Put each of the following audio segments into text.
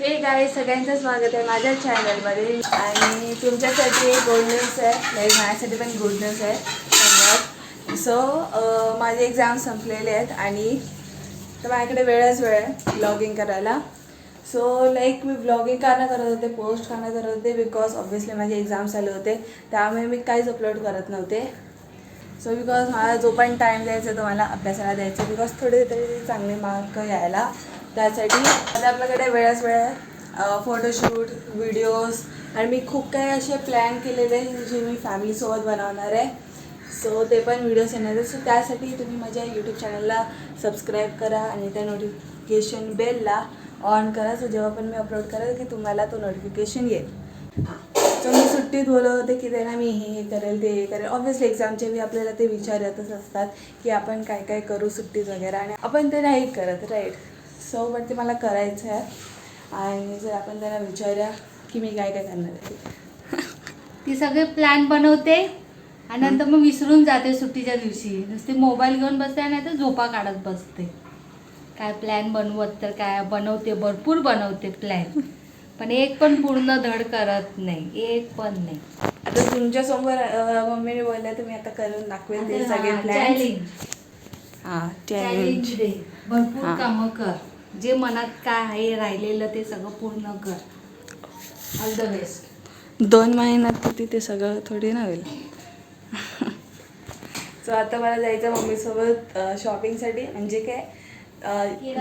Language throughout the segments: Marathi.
हे गाईज सगळ्यांचं स्वागत आहे माझ्या चॅनलमध्ये आणि तुमच्यासाठी एक गुड न्यूज आहे, लाईक माझ्यासाठी पण गुड न्यूज आहे धन्यवाद. सो माझे एक्झाम संपलेले आहेत आणि तर माझ्याकडे वेळच वेळ आहे ब्लॉगिंग करायला. सो लाईक मी ब्लॉगिंग का करत होते, पोस्ट का करत होते, बिकॉज ऑब्व्हियसली माझे एक्झाम चालू होते त्यामुळे मी काहीच अपलोड करत नव्हते. सो बिकॉज मला जो पण टाईम द्यायचा तो मला अभ्यासाला द्यायचा, बिकॉज थोडे तरी चांगले मार्क यायला. त्यासाठी आता आपल्याकडे वेळच वेळ आहे, फोटोशूट, व्हिडिओज आणि मी खूप काही असे प्लॅन केलेले आहे जे मी फॅमिलीसोबत बनवणार आहे. सो ते पण व्हिडिओज येणार आहे. सो त्यासाठी तुम्ही माझ्या यूट्यूब चॅनलला सबस्क्राईब करा आणि त्या नोटिफिकेशन बेलला ऑन करा. सो जेव्हा पण मी अपलोड करेल की तुम्हाला तो नोटिफिकेशन येईल. सो मी सुट्टीत बोलत होते की त्यांना मी हे करेल ते करेल. ऑब्व्हियसली एक्झामचे बी आपल्याला ते विचार येतच असतात की आपण काय काय करू सुट्टीत वगैरे, आणि आपण ते नाही करत राईट. सो पण ते मला करायचं आहे आणि जर आपण त्यांना विचारूया की मी काय काय करणार आहे. ती सगळे प्लॅन बनवते आणि नंतर मग विसरून जाते सुट्टीच्या दिवशी. नुसते मोबाईल घेऊन बसते आणि आता झोपा काढत बसते. काय प्लॅन बनवत तर काय बनवते, भरपूर बनवते प्लॅन, पण एक पण पूर्ण धड करत नाही, एक पण नाही. आता तुमच्यासमोर मम्मीने बोलल्या तर मी आता करून दाखवेल ते सगळे प्लॅन. हां चॅलेंज दे, भरपूर कामं कर, जे मनात काय आहे राहिलेलं ते सगळं पूर्ण कर. All the best. 2 महिन्यात किती ते सगळं थोडी ना होईल. सो आता मला जायचं मम्मीसोबत शॉपिंगसाठी, म्हणजे काय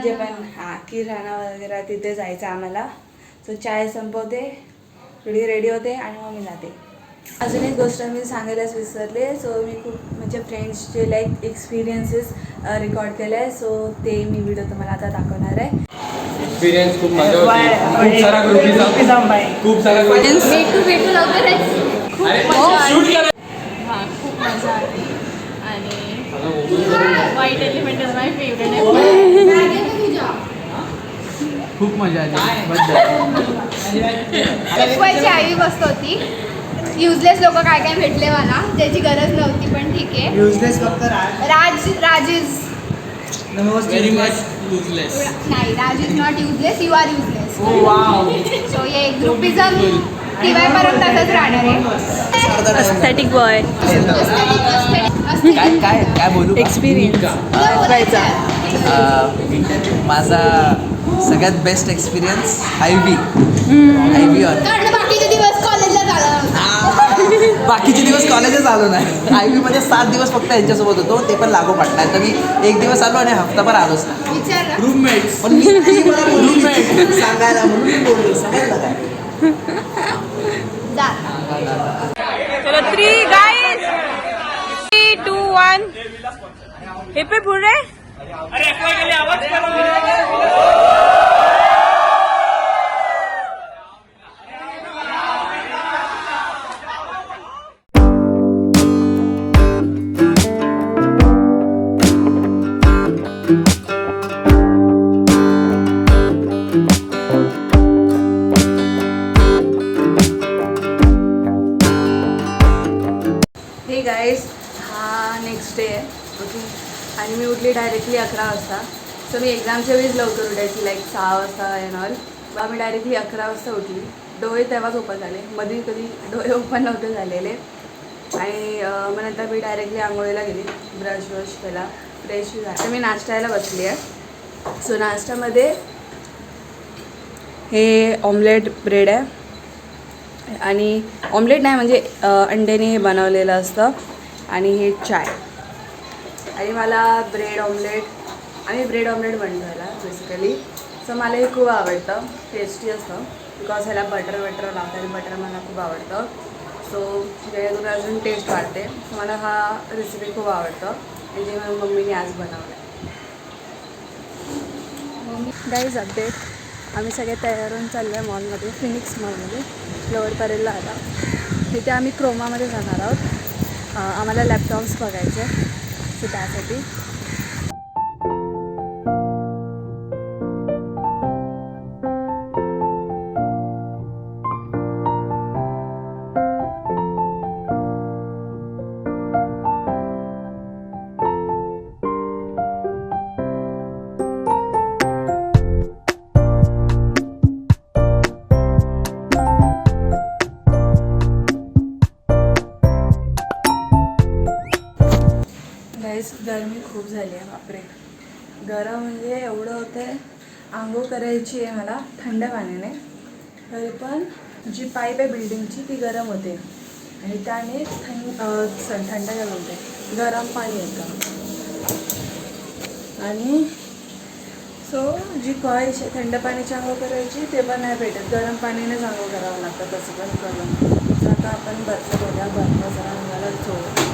जे पण किराणा वगैरे तिथे जायचं आम्हाला. सो चाय संपवते, थोडी रेडी होते आणि मग मी जाते. अजून एक गोष्ट मी सांगायलाच विसरले. सो मी खूप म्हणजे फ्रेंड्सचे लाईक एक्सपिरियन्सेस रेकॉर्ड केले आहे. सो ते मी व्हिडिओ तुम्हाला आता दाखवणार आहे. एक्सपिरियन्स खूप मजा होती. खूप सारा ग्रुपीज भेटू लवकरच. खूप मजा आली आणि वाईट एलिमेंट इज माय फेवरेट. खूप मजा आली. शिकवायची आई मस्त होती. युजलेस लोक काय काय भेटले मला, ज्याची गरज नव्हती, पण ठीक आहे. युजलेस फक्त Raj is very much useless. नाही, Raj is not useless, you are useless. Wow. So ये ग्रुपिझम टीवाय पर्यंत तसंच राहणार आहे. अस्थेटिक बॉय काय काय काय बोलू एक्सपिरियन्स माझा सगळ्यात बेस्ट एक्सपिरियन्स आयव्ही ऑन. कारण बाकीचे दिवस कॉलेजला झाला नव्हता. बाकीचे दिवस कॉलेजच आलो नाही. आयव्ही मध्ये 7 दिवस फक्त यांच्यासोबत होतो, ते पण लागू पडला. तर मी 1 दिवस आलो आणि हफ्ताभर आलोच नाही. विचार ना. रूममेट्स. पण मी रूममेट सांगायला म्हणून मी बोललो, समजलं काय. जा. चलो 3 गाइस 3 2 1 हिप हिप हुर्रे. हे गाईज हा नेक्स्ट डे आहे ओके, आणि मी उठली डायरेक्टली 11 वाजता. सो मी एक्झामच्या वेळेस लवकर उठायची, लाईक 6 वाजता एन ऑल. मग मी डायरेक्टली 11 वाजता उठली. डोळे तेव्हाच ओपन झाले, मध्ये कधी डोळे ओपन नव्हते झालेले. आणि मग नंतर मी डायरेक्टली आंघोळीला गेली, ब्रश वश केला, फ्रेश झाला. तर मी नाश्त्याला बसली आहे. सो नाश्त्यामध्ये हे ऑमलेट ब्रेड आहे, आणि ऑमलेट नाही म्हणजे अंड्याने हे बनवलेलं असतं, आणि हे चाय. आणि मला ब्रेड ऑमलेट, आम्ही ब्रेड ऑमलेट बनतो याला बेसिकली. सो मला हे खूप आवडतं, टेस्टी असतं, बिकॉज ह्याला बटर लावतात आणि बटर मला खूप आवडतं. सो जेणेकरून अजून टेस्ट वाढते. सो मला हा रेसिपी खूप आवडतं आणि जे माझ्या मम्मीने आज बनवलं आहे. गाईज अपडेट, आम्ही सगळे तयार होऊन चाललो आहे मॉलमध्ये, फिनिक्स मॉलमध्ये, लोअर परेलला आला. तिथे आम्ही क्रोमामध्ये जाणार आहोत. आम्हाला लॅपटॉप्स बघायचे, सो त्यासाठी. खूप झाली आहे बापरे. गरम म्हणजे एवढं होतं आहे, आंघोळ करायची आहे मला थंड पाण्याने, तरी पण जी पाईप आहे बिल्डिंगची ती गरम होते आणि त्याने थंड काय बोलते गरम पाणी येतं. आणि सो जी कॉईश थंड पाण्याची आंघोळ करायची ते पण नाही भेटत, गरम पाणीनेच आंघोळ करावं लागतं तसं पण करून. तर आता आपण बर्फ बोलूया, बर्फ जरा अंगाला चोळ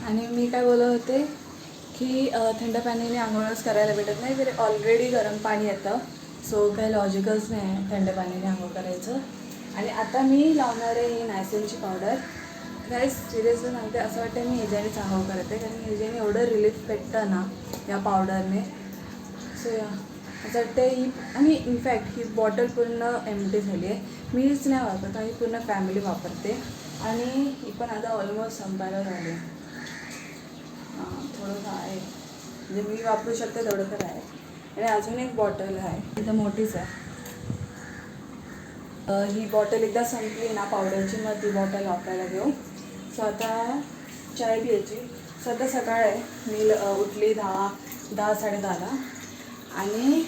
आणि मी काय बोलत होते की थंड पाण्याने आंघोळच करायला भेटत नाही, तरी ऑलरेडी गरम पाणी येतं. सो काही लॉजिकच नाही आहे थंड पाण्याने आंघोळ करायचं. आणि आता मी लावणार आहे ही नायसिलची पावडर. गाईस सिरियसली सांगते, असं वाटतं मी ह्याच्यानेच आंघोळ करते, कारण ह्याच्याने एवढं रिलीफ भेटतं ना या पावडरने. सो या असं वाटतं ही, आणि इनफॅक्ट ही बॉटल पूर्ण एम्प्टी झाली आहे. मीच नाही वापरत, ही पूर्ण फॅमिली वापरते. आणि ही पण आता ऑलमोस्ट संपायला झाली आहे. थोडंसं आहे म्हणजे मी वापरू शकते तेवढं तर आहे. आणि अजून एक बॉटल आहे, इथं मोठीच आहे. ही बॉटल एकदा संपली ना पावडरची, मग ती बॉटल वापरायला घेऊ. सो आता चाय प्यायची. सो आता सकाळ आहे, मी उठली 10-10:30ला आणि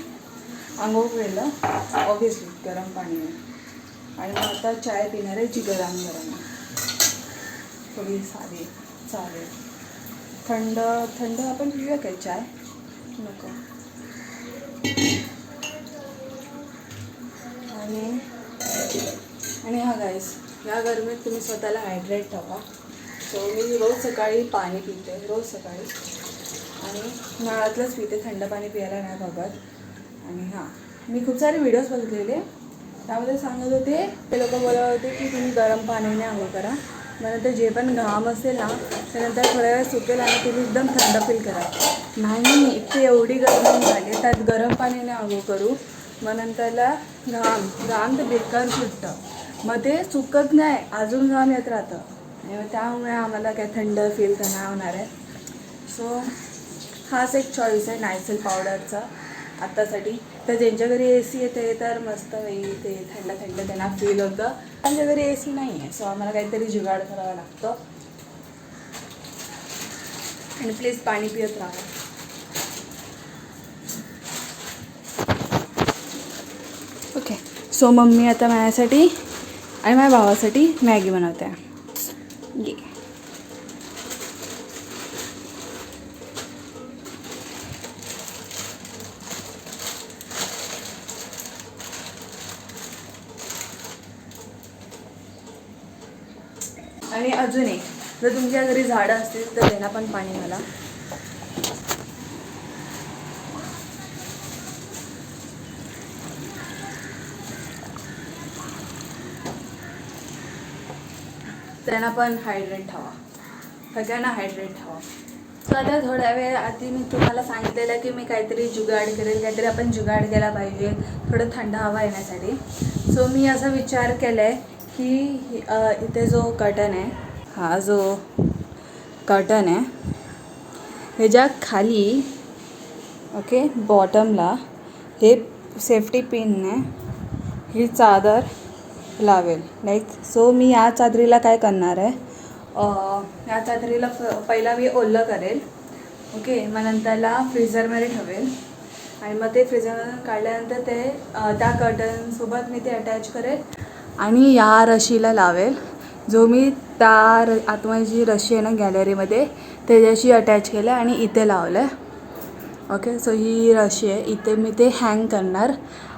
आंघोळ केलं ऑब्व्हियसली गरम पाणीने. आणि मग आता चाय पिणार आहे जी गरम गरम थोडी साधी चालेल. थंड थंड आपण पिऊया काय चाय? नको. आणि हा गाईस, या गरमीत तुम्ही स्वतःला हायड्रेट ठेवा. सो मी रोज सकाळी पाणी पिते, रोज सकाळी, आणि नळातलंच पिते, थंड पाणी प्यायला नाही बघत. आणि हां, मी खूप सारे व्हिडिओज बघितलेले, त्यामध्ये सांगत होते ते लोक बोलत होते की तुम्ही गरम पाण्याने आंघोळ करा, मग नंतर जे पण घाम असेल ना त्यानंतर थोड्या वेळ सुकेल आणि तुम्ही एकदम थंड फील करा. नाही, इथे एवढी गरम झाली त्यात गरम पाण्याने आंघोळ करू, मग नंतरला घाम तर बेकार सुटतं, मग ते सुकत नाही, अजून घाम येत राहतं. आणि त्यामुळे आम्हाला काय थंड फील तर नाही होणार आहे. सो हाच एक चॉईस आहे नायसिल पावडरचा आत्तासाठी. तर ज्यांच्या घरी ए सी येते तर मस्त वेळी ते थंड थंड त्यांना फील होतं. त्यांच्या घरी ए सी नाही आहे, सो आम्हाला काहीतरी जुगाड करावं लागतं. आणि प्लीज पाणी पित राहा. ओके, सो मम्मी आता माझ्यासाठी आणि माझ्या भावासाठी मॅगी बनवते आहे. ये आणि अजून एक, जर तुमच्या घरी झाडं असतील तर त्यांना पण पाणी घाला. त्यांना पण हायड्रेट ठेवा, सगळ्यांना हायड्रेट ठेवा. सो आता थोड्या वेळ आधी मी तुम्हाला सांगितलेलं की मी काहीतरी जुगाड करेल, काहीतरी आपण जुगाड केला पाहिजे थोडं थंड हवा येण्यासाठी. सो मी असा विचार केला आहे की इथे जो कर्टन आहे, हा जो कर्टन आहे ह्याच्या खाली ओके बॉटमला हे सेफ्टी पिनने ही चादर लावेल लाईक. सो मी या चादरीला काय करणार आहे, या चादरीला पहिला मी ओलं करेल ओके, मग नंतरला फ्रीझरमध्ये ठेवेल आणि मग ते फ्रीझरमधून काढल्यानंतर ते त्या कर्टनसोबत मी ते अटॅच करेल आणि या रशीला लावेल, जो मी त्या आतमध्ये जी रशी आहे ना गॅलरीमध्ये त्याच्याशी अटॅच केलं आणि इथे लावलं आहे ओके. सो ही रशी आहे, इथे मी ते हँग करणार.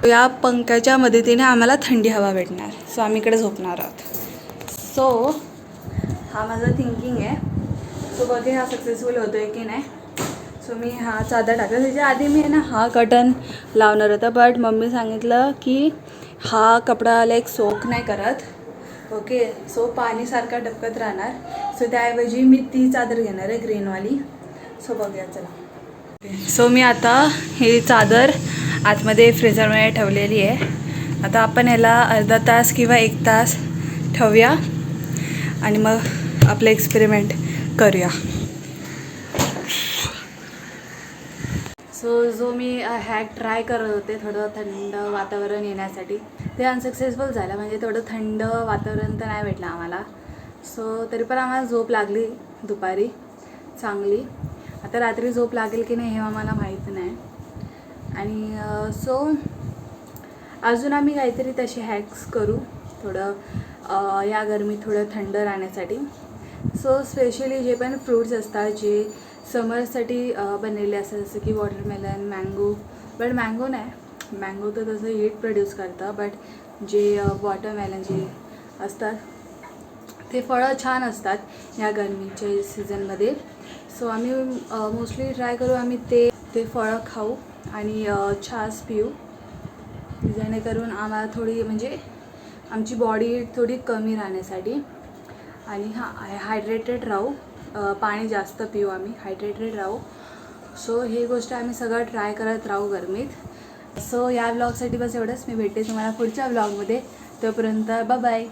या पंख्याच्या मदतीने आम्हाला थंडी हवा भेटणार. सो आम्ही इकडे झोपणार आहोत. सो हा माझा थिंकिंग आहे. सो बघे हा सक्सेसफुल होतो आहे की नाही. सो मी हा चादर टाकला, त्याच्या आधी मी ना हा कर्टन लावणार होता, बट मम्मी सांगितलं की हा कपडा लाईक सोक नाही करत ओके, सो पाणीसारखा टपकत राहणार. सो त्याऐवजी मी ती चादर घेणार आहे ग्रीनवाली. सो बघूया चला. सो मी आता ही चादर आतमध्ये फ्रीझरमध्ये ठेवलेली आहे. आता आपण ह्याला अर्धा तास किंवा 1 तास ठेवूया आणि मग आपलं एक्सपेरिमेंट करूया. सो जो मी हॅक ट्राय करत होते थोडं थंड वातावरण येण्यासाठी, ते अनसक्सेसफुल झालं. म्हणजे थोडं थंड वातावरण तर नाही भेटलं आम्हाला. सो तरी पण आम्हाला झोप लागली दुपारी चांगली. आता रात्री झोप लागेल की नाही हे आम्हाला माहीत नाही. आणि सो अजून आम्ही काहीतरी तसे हॅक्स करू थोडं या गरमीत थोडं थंड राहण्यासाठी. सो स्पेशली जे पण फ्रूट्स असतात जे समरसाठी बनलेले असतात, जसं की वॉटरमेलन, मँगो. बट मँगो नाही, मँगो तर तसं हीट प्रोड्यूस करतं. बट जे वॉटरमेलन जे असतात ते फळं छान असतात ह्या गरमीच्या सीझनमध्ये. सो आम्ही मोस्टली ट्राय करू आम्ही ते फळं खाऊ आणि छास पिऊ, जेणेकरून आम्हाला थोडी म्हणजे आमची बॉडी थोडी कमी राहण्यासाठी. आणि हायड्रेटेड राहू, पाणी जास्त पिऊ, आम्ही हायड्रेटेड राहू. सो ही गोष्ट आम्ही सगळं ट्राय करत राहू गरमीत. सो या व्लॉगसाठी बस एवढंच. मी भेटते तुम्हाला पुढच्या व्लॉगमध्ये. तोपर्यंत बाय बाय.